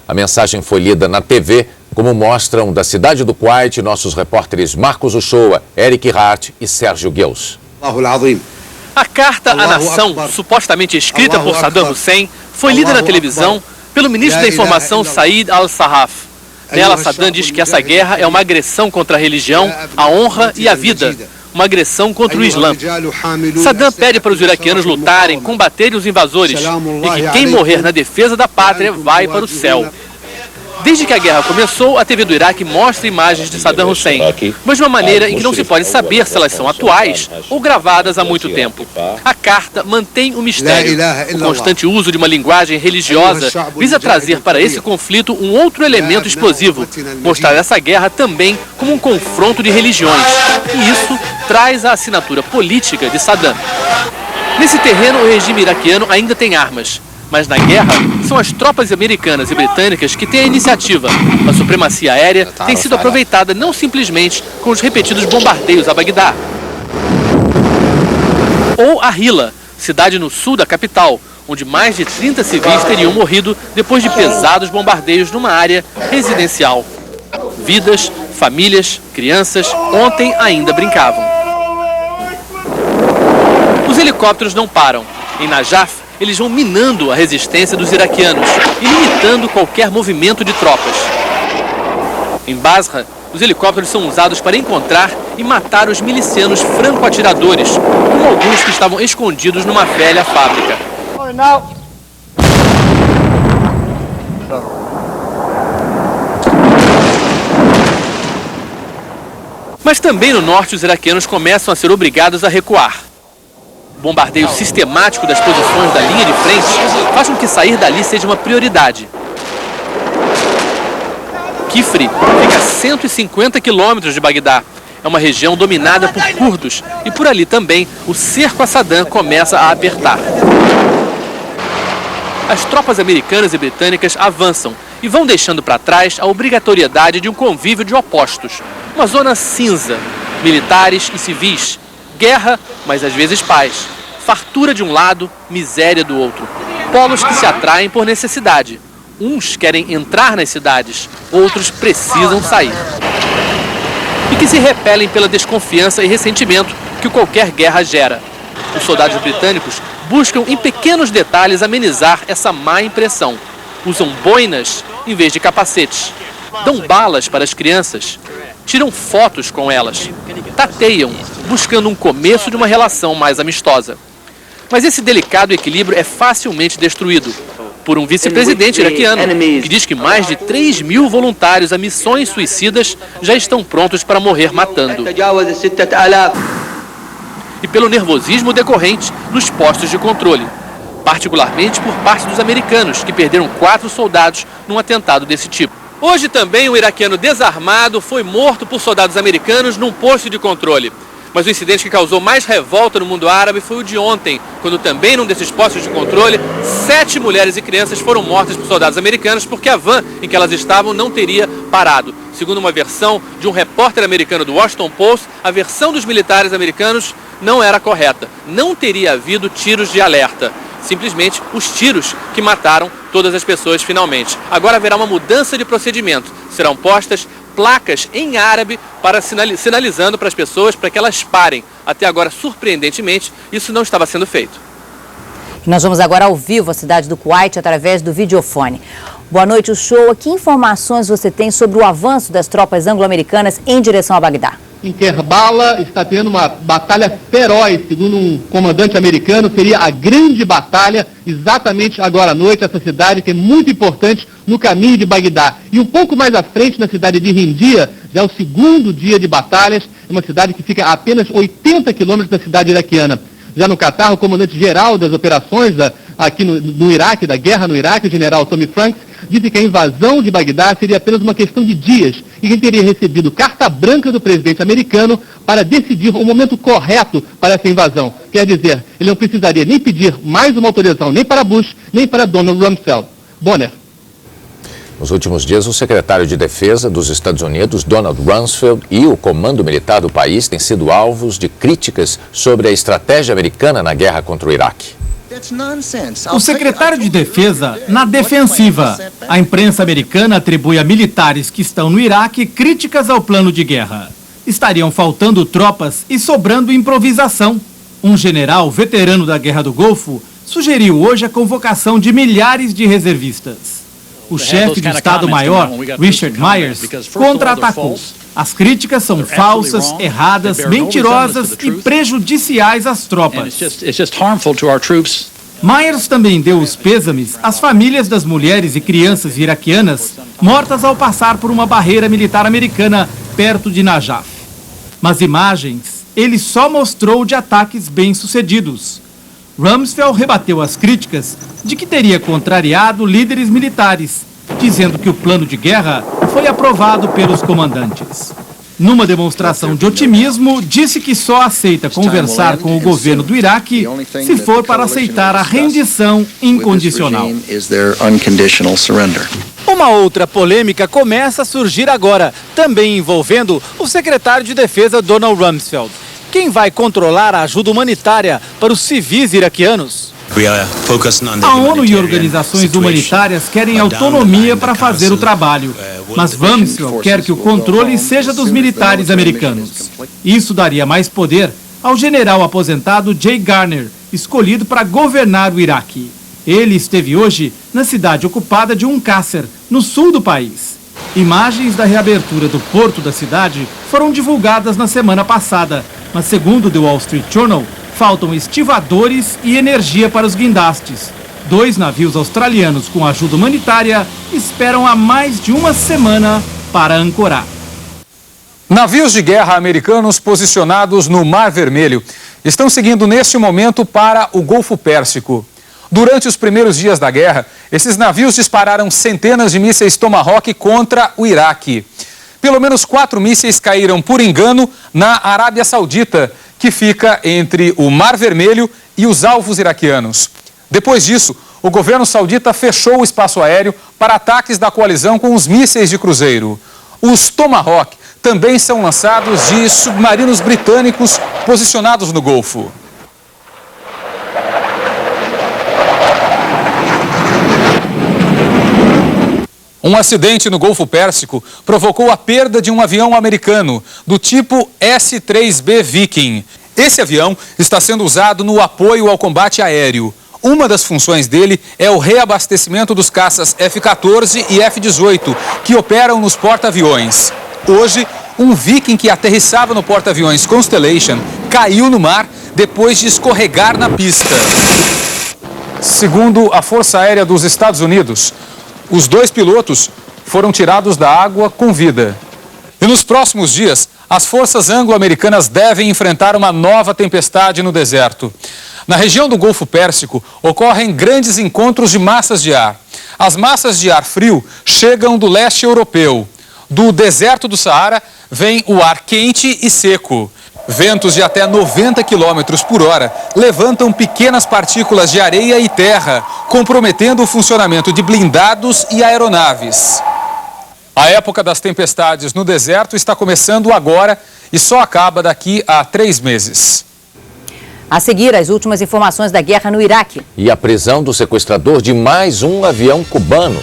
A mensagem foi lida na TV, como mostram da cidade do Kuwait nossos repórteres Marcos Uchoa, Eric Hart e Sérgio Gueus. A carta à nação, supostamente escrita por Saddam Hussein, foi lida na televisão pelo ministro da Informação Said al-Sarraf. Nela, Saddam diz que essa guerra é uma agressão contra a religião, a honra e a vida, uma agressão contra o Islã. Saddam pede para os iraquianos lutarem, combaterem os invasores e que quem morrer na defesa da pátria vai para o céu. Desde que a guerra começou, a TV do Iraque mostra imagens de Saddam Hussein, mas de uma maneira em que não se pode saber se elas são atuais ou gravadas há muito tempo. A carta mantém o mistério. O constante uso de uma linguagem religiosa visa trazer para esse conflito um outro elemento explosivo, mostrar essa guerra também como um confronto de religiões. E isso traz a assinatura política de Saddam. Nesse terreno, o regime iraquiano ainda tem armas. Mas na guerra, são as tropas americanas e britânicas que têm a iniciativa. A supremacia aérea tem sido aproveitada não simplesmente com os repetidos bombardeios a Bagdá. Ou a Hilla, cidade no sul da capital, onde mais de 30 civis teriam morrido depois de pesados bombardeios numa área residencial. Vidas, famílias, crianças, ontem ainda brincavam. Os helicópteros não param. Em Najaf, eles vão minando a resistência dos iraquianos e limitando qualquer movimento de tropas. Em Basra, os helicópteros são usados para encontrar e matar os milicianos franco-atiradores, como alguns que estavam escondidos numa velha fábrica. Mas também no norte, os iraquianos começam a ser obrigados a recuar. O bombardeio sistemático das posições da linha de frente faz com que sair dali seja uma prioridade. Kifri fica a 150 quilômetros de Bagdá. É uma região dominada por curdos e por ali também o cerco a Saddam começa a apertar. As tropas americanas e britânicas avançam e vão deixando para trás a obrigatoriedade de um convívio de opostos. Uma zona cinza, militares e civis. Guerra, mas às vezes paz. Fartura de um lado, miséria do outro. Polos que se atraem por necessidade. Uns querem entrar nas cidades, outros precisam sair. E que se repelem pela desconfiança e ressentimento que qualquer guerra gera. Os soldados britânicos buscam em pequenos detalhes amenizar essa má impressão. Usam boinas em vez de capacetes. Dão balas para as crianças. Tiram fotos com elas, tateiam, buscando um começo de uma relação mais amistosa. Mas esse delicado equilíbrio é facilmente destruído por um vice-presidente iraquiano que diz que mais de 3.000 voluntários a missões suicidas já estão prontos para morrer matando. E pelo nervosismo decorrente nos postos de controle, particularmente por parte dos americanos, que perderam 4 soldados num atentado desse tipo. Hoje também um iraquiano desarmado foi morto por soldados americanos num posto de controle. Mas o incidente que causou mais revolta no mundo árabe foi o de ontem, quando também num desses postos de controle, 7 mulheres e crianças foram mortas por soldados americanos porque a van em que elas estavam não teria parado. Segundo uma versão de um repórter americano do Washington Post, a versão dos militares americanos não era correta. Não teria havido tiros de alerta. Simplesmente os tiros que mataram todas as pessoas finalmente. Agora haverá uma mudança de procedimento. Serão postas placas em árabe para sinalizando para as pessoas para que elas parem. Até agora, surpreendentemente, isso não estava sendo feito. Nós vamos agora ao vivo à cidade do Kuwait através do videofone. Boa noite, Uchoa. Que informações você tem sobre o avanço das tropas anglo-americanas em direção a Bagdá? Em Kerbala está tendo uma batalha feroz, segundo um comandante americano, seria a grande batalha exatamente agora à noite. Essa cidade que é muito importante no caminho de Bagdá. E um pouco mais à frente, na cidade de Rindia, já é o segundo dia de batalhas, é uma cidade que fica a apenas 80 quilômetros da cidade iraquiana. Já no Catar, o comandante-geral das operações aqui no Iraque, da guerra no Iraque, o general Tommy Franks, disse que a invasão de Bagdá seria apenas uma questão de dias e que teria recebido carta branca do presidente americano para decidir o momento correto para essa invasão. Quer dizer, ele não precisaria nem pedir mais uma autorização nem para Bush, nem para Donald Rumsfeld. Bonner. Nos últimos dias, o secretário de Defesa dos Estados Unidos, Donald Rumsfeld, e o comando militar do país têm sido alvos de críticas sobre a estratégia americana na guerra contra o Iraque. O secretário de Defesa na defensiva. A imprensa americana atribui a militares que estão no Iraque críticas ao plano de guerra. Estariam faltando tropas e sobrando improvisação. Um general veterano da Guerra do Golfo sugeriu hoje a convocação de milhares de reservistas. O chefe do Estado-Maior, Richard Myers, contra-atacou. As críticas são falsas, erradas, mentirosas e prejudiciais às tropas. Myers também deu os pêsames às famílias das mulheres e crianças iraquianas mortas ao passar por uma barreira militar americana perto de Najaf. Mas imagens ele só mostrou de ataques bem-sucedidos. Rumsfeld rebateu as críticas de que teria contrariado líderes militares, dizendo que o plano de guerra foi aprovado pelos comandantes. Numa demonstração de otimismo, disse que só aceita conversar com o governo do Iraque se for para aceitar a rendição incondicional. Uma outra polêmica começa a surgir agora, também envolvendo o secretário de Defesa Donald Rumsfeld. Quem vai controlar a ajuda humanitária para os civis iraquianos? A ONU e organizações humanitárias querem autonomia para fazer o trabalho, mas Rumsfeld quer que o controle seja dos militares americanos. Isso daria mais poder ao general aposentado Jay Garner, escolhido para governar o Iraque. Ele esteve hoje na cidade ocupada de Qasr, no sul do país. Imagens da reabertura do porto da cidade foram divulgadas na semana passada, mas segundo o The Wall Street Journal, faltam estivadores e energia para os guindastes. 2 navios australianos com ajuda humanitária esperam há mais de uma semana para ancorar. Navios de guerra americanos posicionados no Mar Vermelho estão seguindo neste momento para o Golfo Pérsico. Durante os primeiros dias da guerra, esses navios dispararam centenas de mísseis Tomahawk contra o Iraque. Pelo menos 4 mísseis caíram por engano na Arábia Saudita, que fica entre o Mar Vermelho e os alvos iraquianos. Depois disso, o governo saudita fechou o espaço aéreo para ataques da coalizão com os mísseis de cruzeiro. Os Tomahawk também são lançados de submarinos britânicos posicionados no Golfo. Um acidente no Golfo Pérsico provocou a perda de um avião americano do tipo S-3B Viking. Esse avião está sendo usado no apoio ao combate aéreo. Uma das funções dele é o reabastecimento dos caças F-14 e F-18, que operam nos porta-aviões. Hoje, um Viking que aterrissava no porta-aviões Constellation caiu no mar depois de escorregar na pista. Segundo a Força Aérea dos Estados Unidos, os 2 pilotos foram tirados da água com vida. E nos próximos dias, as forças anglo-americanas devem enfrentar uma nova tempestade no deserto. Na região do Golfo Pérsico, ocorrem grandes encontros de massas de ar. As massas de ar frio chegam do leste europeu. Do deserto do Saara vem o ar quente e seco. Ventos de até 90 km por hora levantam pequenas partículas de areia e terra, comprometendo o funcionamento de blindados e aeronaves. A época das tempestades no deserto está começando agora e só acaba daqui a 3 meses. A seguir, as últimas informações da guerra no Iraque. E a prisão do sequestrador de mais um avião cubano.